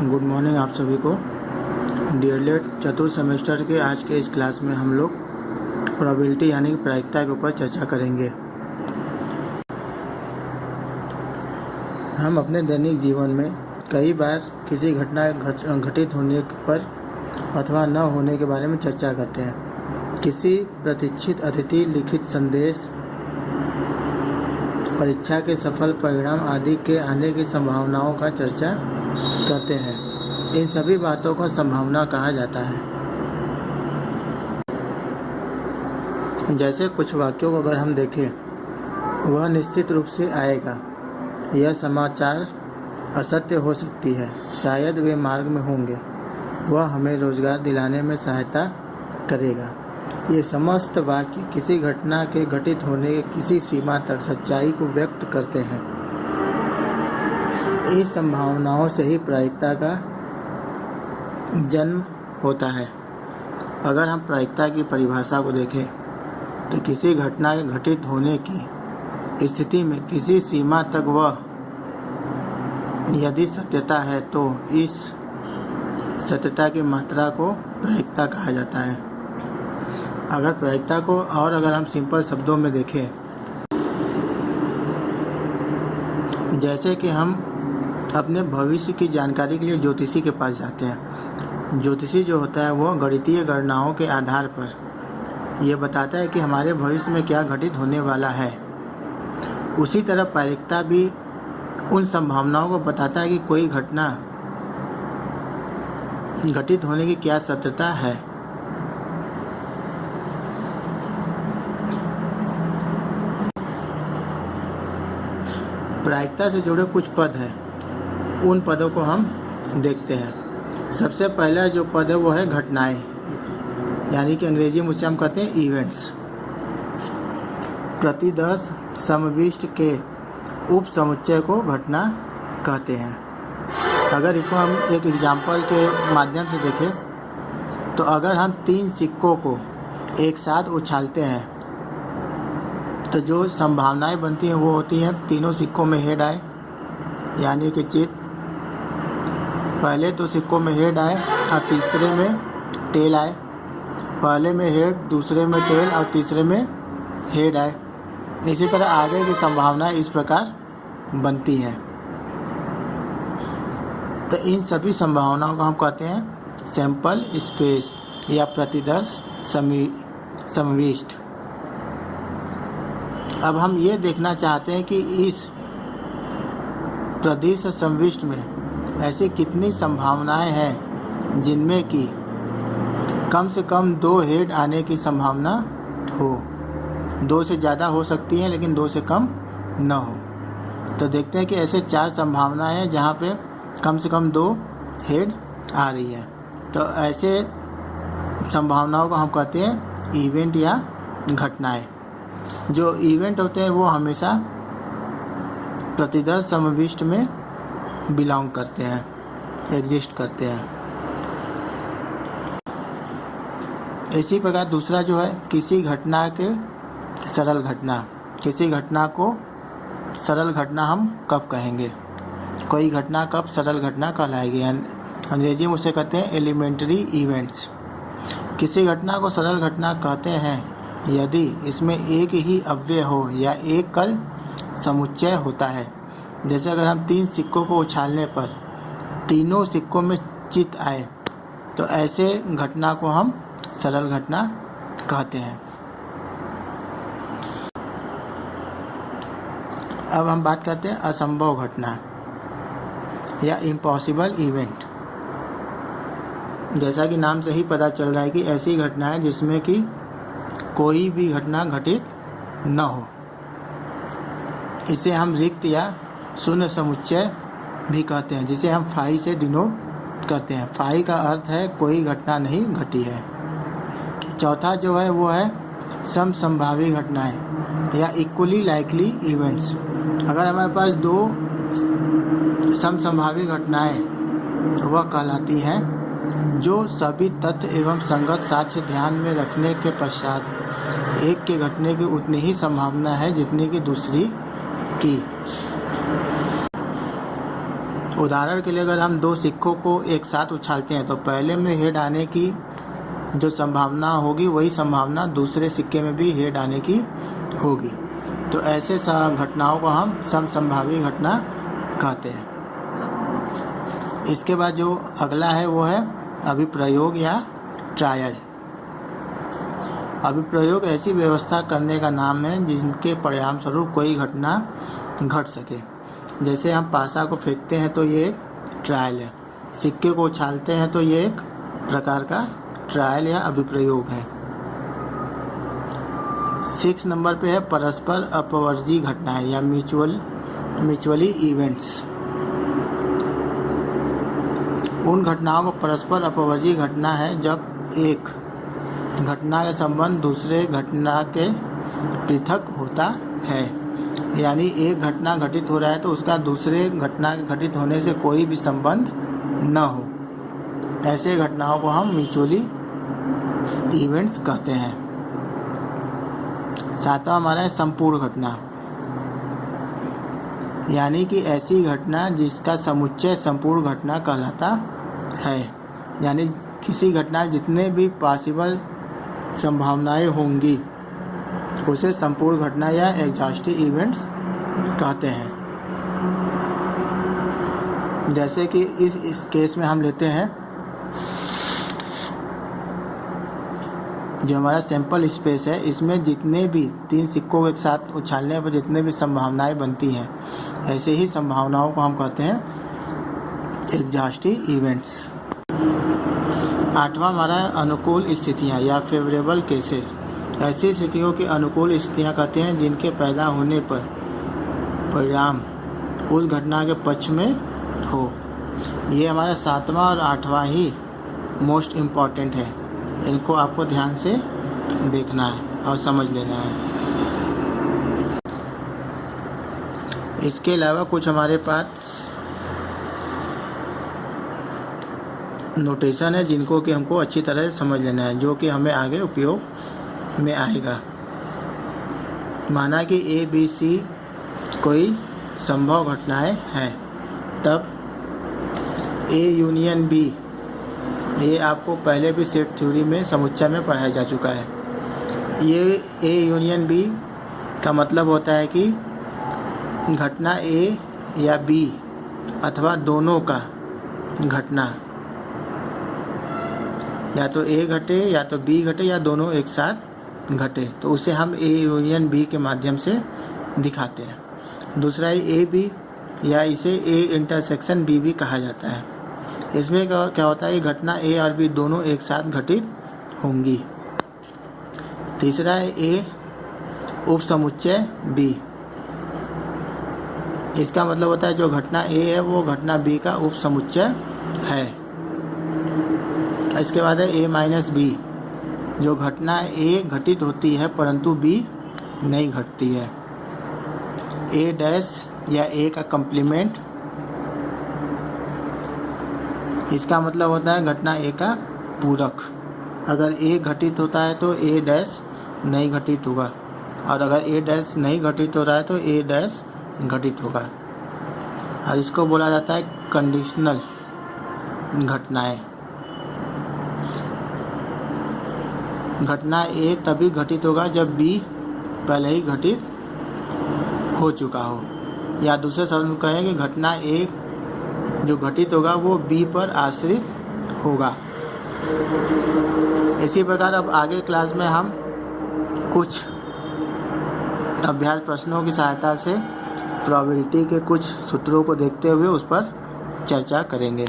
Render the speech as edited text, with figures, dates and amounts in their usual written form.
Good morning आप सभी को। डीएलएड चतुर्थ सेमेस्टर के आज के इस क्लास में हम लोग प्रोबेबिलिटी यानी कि प्रायिकता के ऊपर चर्चा करेंगे। हम अपने दैनिक जीवन में कई बार किसी घटना घटित होने पर अथवा न होने के बारे में चर्चा करते हैं। किसी प्रतीक्षित अतिथि लिखित संदेश, परीक्षा के सफल परिणाम आदि के आने की संभावनाओं का चर्चा करते हैं। इन सभी बातों को संभावना कहा जाता है। जैसे कुछ वाक्यों को अगर हम देखें, वह निश्चित रूप से आएगा, यह समाचार असत्य हो सकती है, शायद वे मार्ग में होंगे, वह हमें रोजगार दिलाने में सहायता करेगा। ये समस्त वाक्य किसी घटना के घटित होने की किसी सीमा तक सच्चाई को व्यक्त करते हैं। इस संभावनाओं से ही प्रायिकता का जन्म होता है। अगर हम प्रायिकता की परिभाषा को देखें तो किसी घटना के घटित होने की स्थिति में किसी सीमा तक वह यदि सत्यता है तो इस सत्यता की मात्रा को प्रायिकता कहा जाता है। अगर प्रायिकता को अगर हम सिंपल शब्दों में देखें, जैसे कि हम अपने भविष्य की जानकारी के लिए ज्योतिषी के पास जाते हैं। ज्योतिषी जो होता है वो गणितीय गणनाओं के आधार पर यह बताता है कि हमारे भविष्य में क्या घटित होने वाला है। उसी तरह प्रायिकता भी उन संभावनाओं को बताता है कि कोई घटना घटित होने की क्या सत्यता है। प्रायिकता से जुड़े कुछ पद हैं, उन पदों को हम देखते हैं। सबसे पहला जो पद है वो है घटनाएं, यानी कि अंग्रेजी में उसे हम कहते हैं इवेंट्स। प्रतिदर्श समविष्ट के उप समुच्चय को घटना कहते हैं। अगर इसको हम एक एग्जाम्पल के माध्यम से देखें तो अगर हम 3 सिक्कों को एक साथ उछालते हैं तो जो संभावनाएं बनती हैं वो होती हैं तीनों सिक्कों में हेड आए, यानी कि चित। पहले 2 सिक्कों में हेड आए और तीसरे में टेल आए। पहले में हेड, दूसरे में टेल और तीसरे में हेड आए। इसी तरह आगे की संभावनाएं इस प्रकार बनती हैं। तो इन सभी संभावनाओं को हम कहते हैं सैंपल स्पेस या प्रतिदर्श समविष्ट। अब हम ये देखना चाहते हैं कि इस प्रदिश समविष्ट में ऐसी कितनी संभावनाएं हैं जिनमें कि कम से कम 2 हेड आने की संभावना हो। 2 से ज़्यादा हो सकती हैं लेकिन 2 से कम न हो। तो देखते हैं कि ऐसे 4 संभावनाएं हैं जहाँ पे कम से कम 2 हेड आ रही है। तो ऐसे संभावनाओं को हम कहते हैं इवेंट या घटनाएं। जो इवेंट होते हैं वो हमेशा प्रतिदर्श समविष्ट में बिलोंग करते हैं, एग्जिस्ट करते हैं। इसी प्रकार दूसरा जो है किसी घटना के सरल घटना। किसी घटना को सरल घटना हम कब कहेंगे? कोई घटना कब सरल घटना कहलाएगी? अंग्रेजी में उसे कहते हैं एलिमेंट्री इवेंट्स। किसी घटना को सरल घटना कहते हैं यदि इसमें एक ही अव्यय हो या एक कल समुच्चय होता है। जैसे अगर हम 3 सिक्कों को उछालने पर तीनों सिक्कों में चित आए तो ऐसे घटना को हम सरल घटना कहते हैं। अब हम बात करते हैं असंभव घटना या इम्पॉसिबल इवेंट। जैसा कि नाम से ही पता चल रहा है कि ऐसी घटना है जिसमें कि कोई भी घटना घटित न हो। इसे हम रिक्त या शून्य समुच्चय भी कहते हैं, जिसे हम फाई से डिनोट करते हैं। फाई का अर्थ है कोई घटना नहीं घटी है। चौथा जो है वो है समसंभावी घटनाएं या इक्वली लाइकली इवेंट्स। अगर हमारे पास 2 समसंभावी घटनाएं तो वह कहलाती हैं जो सभी तथ्य एवं संगत साक्ष्य ध्यान में रखने के पश्चात एक के घटने की उतनी ही संभावना है जितनी कि दूसरी की। उदाहरण के लिए अगर हम दो सिक्कों को एक साथ उछालते हैं तो पहले में हेड आने की जो संभावना होगी वही संभावना दूसरे सिक्के में भी हेड आने की होगी। तो ऐसे घटनाओं को हम समसंभावी घटना कहते हैं। इसके बाद जो अगला है वो है अभिप्रयोग या ट्रायल। अभिप्रयोग ऐसी व्यवस्था करने का नाम है जिनके परिणाम स्वरूप कोई घटना घट सके। जैसे हम पासा को फेंकते हैं तो ये एक ट्रायल है, सिक्के को उछालते हैं तो ये एक प्रकार का ट्रायल या अभिप्रयोग है। 6 नंबर पे है परस्पर अपवर्जी घटनाएं या म्यूचुअली इवेंट्स। उन घटनाओं को परस्पर अपवर्जी घटना है जब एक घटना का संबंध दूसरे घटना के पृथक होता है। यानी एक घटना घटित हो रहा है तो उसका दूसरे घटना के घटित होने से कोई भी संबंध न हो। ऐसे घटनाओं को हम म्यूचुअली इवेंट्स कहते हैं। 7वां हमारा है संपूर्ण घटना, यानी कि ऐसी घटना जिसका समुच्चय संपूर्ण घटना कहलाता है। यानी किसी घटना जितने भी पॉसिबल संभावनाएं होंगी उसे संपूर्ण घटना या एग्जॉस्टिव इवेंट्स कहते हैं। जैसे कि इस केस में हम लेते हैं जो हमारा सैंपल स्पेस है, इसमें जितने भी 3 सिक्कों को एक साथ उछालने पर जितने भी संभावनाएं बनती हैं ऐसे ही संभावनाओं को हम कहते हैं एग्जॉस्टिव इवेंट्स। 8वां हमारा अनुकूल स्थितियां या फेवरेबल केसेस। ऐसी स्थितियों की अनुकूल स्थितियां कहते हैं जिनके पैदा होने पर परिणाम उस घटना के पक्ष में हो। ये हमारा 7वां और 8वां ही मोस्ट इम्पॉर्टेंट है, इनको आपको ध्यान से देखना है और समझ लेना है। इसके अलावा कुछ हमारे पास नोटेशन है जिनको कि हमको अच्छी तरह से समझ लेना है, जो कि हमें आगे उपयोग में आएगा। माना कि ए बी सी कोई संभव घटनाएं हैं, तब ए यूनियन बी, ये आपको पहले भी सेट थ्योरी में समुच्चय में पढ़ाया जा चुका है। ये ए यूनियन बी का मतलब होता है कि घटना ए या बी अथवा दोनों का घटना या तो ए घटे या तो बी घटे या दोनों एक साथ घटे, तो उसे हम ए यूनियन बी के माध्यम से दिखाते हैं। दूसरा है ए बी या इसे ए इंटरसेक्शन बी भी कहा जाता है। इसमें क्या होता है, घटना ए और बी दोनों एक साथ घटित होंगी। तीसरा है ए उप समुच्चय बी। इसका मतलब होता है जो घटना ए है वो घटना बी का उप समुच्चय है। इसके बाद है ए माइनस बी, जो घटना ए घटित होती है परंतु बी नहीं घटती है। ए डैश या ए का कम्प्लीमेंट, इसका मतलब होता है घटना ए का पूरक। अगर ए घटित होता है तो ए डैश नहीं घटित होगा, और अगर ए डैश नहीं घटित हो रहा है तो ए डैश घटित होगा। और इसको बोला जाता है कंडीशनल घटनाएं। घटना ए तभी घटित होगा जब बी पहले ही घटित हो चुका हो, या दूसरे शब्द में कहें कि घटना ए जो घटित होगा वो बी पर आश्रित होगा। इसी प्रकार अब आगे क्लास में हम कुछ अभ्यास प्रश्नों की सहायता से प्रोबेबिलिटी के कुछ सूत्रों को देखते हुए उस पर चर्चा करेंगे।